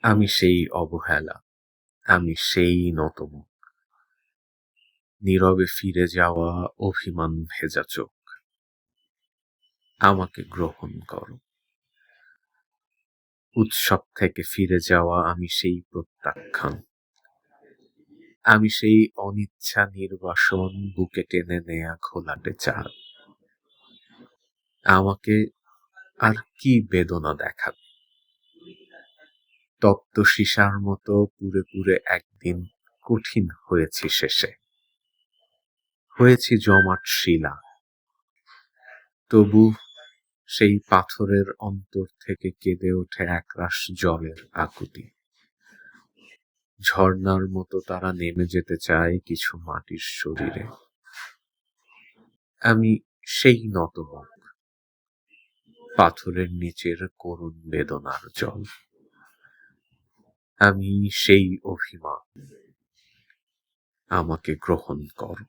আমি সেই অবহেলা, আমি সেই নতমুখ, নীরবে ফিরে যাওয়া অভিমান ভেজা চোখ। আমাকে গ্রহণ করো। উৎসব থেকে ফিরে যাওয়া আমি সেই প্রত্যাখ্যান, আমি সেই অনিচ্ছা নির্বাসন, বুকে টেনে নেয়া ঘোলাটে চাল। আমাকে আর কি বেদনা দেখাবে? তপ্ত সীসার মতো পুড়ে পুড়ে একদিন কঠিন হয়েছি শেষে, হয়েছি জমাট শিলা। তবু সেই পাথরের অন্তর থেকে কেঁদে ওঠে একরাশ জলের আকুতি। ঝর্ণার মতো তারা নেমে যেতে চায় কিছু মাটির শরীরে। আমি সেই নতমুখ, পাথরের নিচের করুণ বেদনার জল। আমি সেই অভিমান, আমাকে গ্রহণ করো।